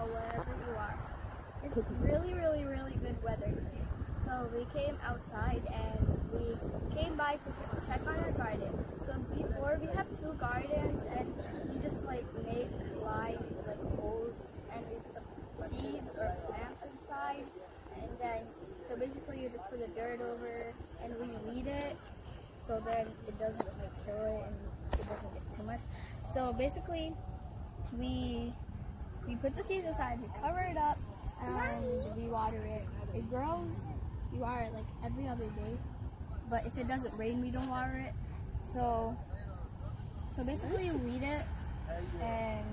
wherever you are. It's really, really, really good weather today. So we came outside and we came by to check on our garden. So before, we have 2 gardens, and we just like make lines, like holes, and we put the seeds or plants inside. And then, so basically you just put the dirt over and we weed it, so then it doesn't like kill it and it doesn't get too much. So basically we put the seeds inside, we cover it up, and we water it. It grows, we water it like every other day, but if it doesn't rain, we don't water it. So basically you weed it, and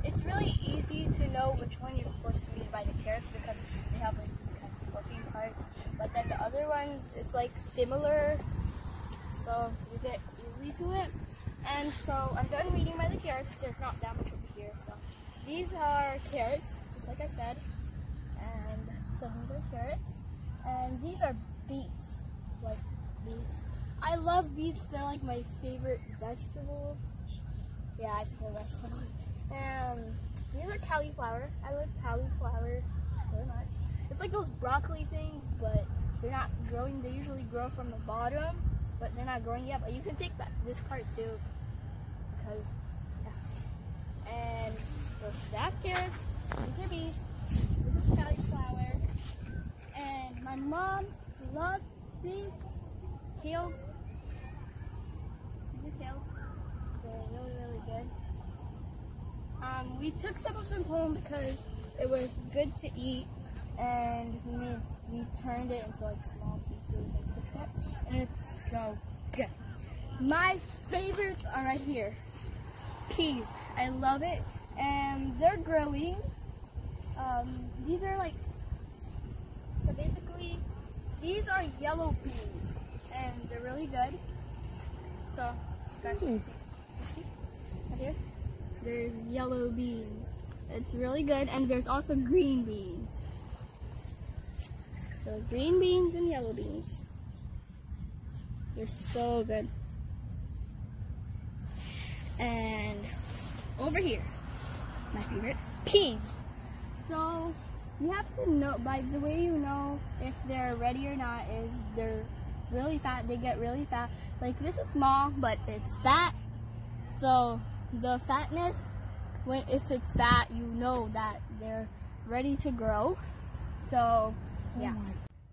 it's really easy to know which one you're supposed to weed by the carrots, because they have like these kind of fluffy parts, but then the other ones, it's like similar, so you get easily to it. And so I'm done weeding by the carrots. There's not that much over here. So these are carrots, just like I said, and so these are carrots, and these are beets, like beets. I love beets. They're like my favorite vegetable. Yeah, I prefer vegetables. These are cauliflower. I like cauliflower very much. It's like those broccoli things, but they're not growing. They usually grow from the bottom, but they're not growing yet. But you can take this part too, because yeah. And that's carrots. These are beets. This is cauliflower. And my mom loves these kales. These are kales. They're really, really good. We took some of them home because it was good to eat, and we turned it into like small pieces and cooked it, and it's so good. My favorites are right here. Peas. I love it, and they're growing. These are like, so basically these are yellow beans, and they're really good. So guys, right here, there's yellow beans. It's really good, and there's also green beans. So green beans and yellow beans. They're so good. And over here, my favorite, peas. So you have to know, by the way you know if they're ready or not is they're really fat. They get really fat. Like this is small, but it's fat. So the fatness, if it's fat, you know that they're ready to grow. So yeah.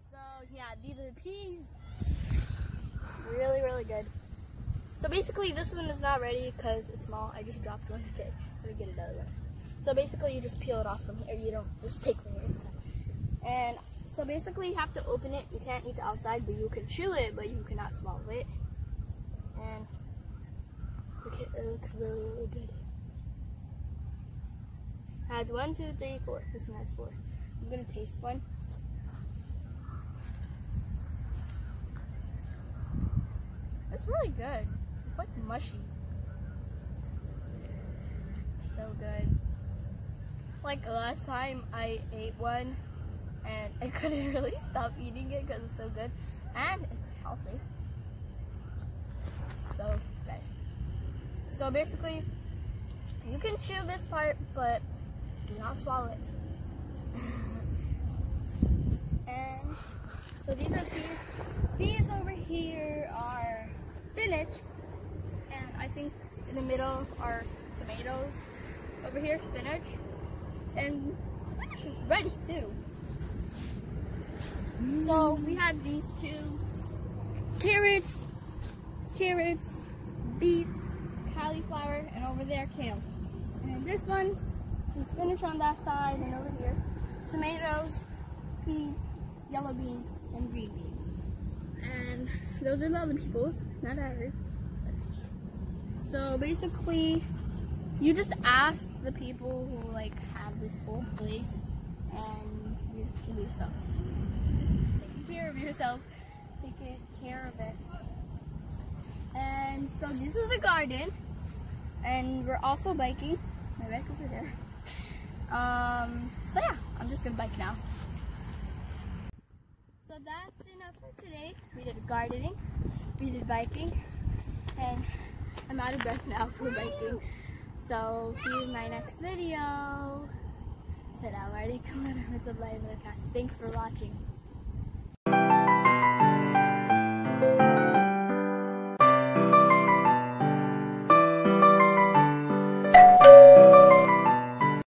So yeah, these are peas. Really, really good. So basically this one is not ready because it's small. I just dropped one. Okay, let me get another one. So basically you just peel it off from here. You don't just take fingers. And so basically you have to open it. You can't eat the outside, but you can chew it, but you cannot swallow it. And it looks really, really good. It has 1, 2, 3, 4. This one has 4. I'm gonna taste one. It's really good. It's like mushy. So good. Like last time I ate one and I couldn't really stop eating it because it's so good. And it's healthy. So good. So basically, you can chew this part, but do not swallow it. And so these are peas. These over here are spinach, and I think in the middle are tomatoes. Over here, spinach, and spinach is ready too. So we have these 2 carrots, beets, cauliflower, and over there kale. And this one, some spinach on that side, and over here, tomatoes, peas, yellow beans, and green beans. And those are the other people's, not ours. So basically, you just ask the people who like have this whole place, and you just give yourself. Just take care of yourself. Take care of it. And so this is the garden, and we're also biking. My bike is over there. So yeah, I'm just gonna bike now. So that's enough for today. We did gardening, we did biking, and I'm out of breath now for biking. So see you in my next video. Assalamualaikum warahmatullahi wabarakatuh. Thanks for watching.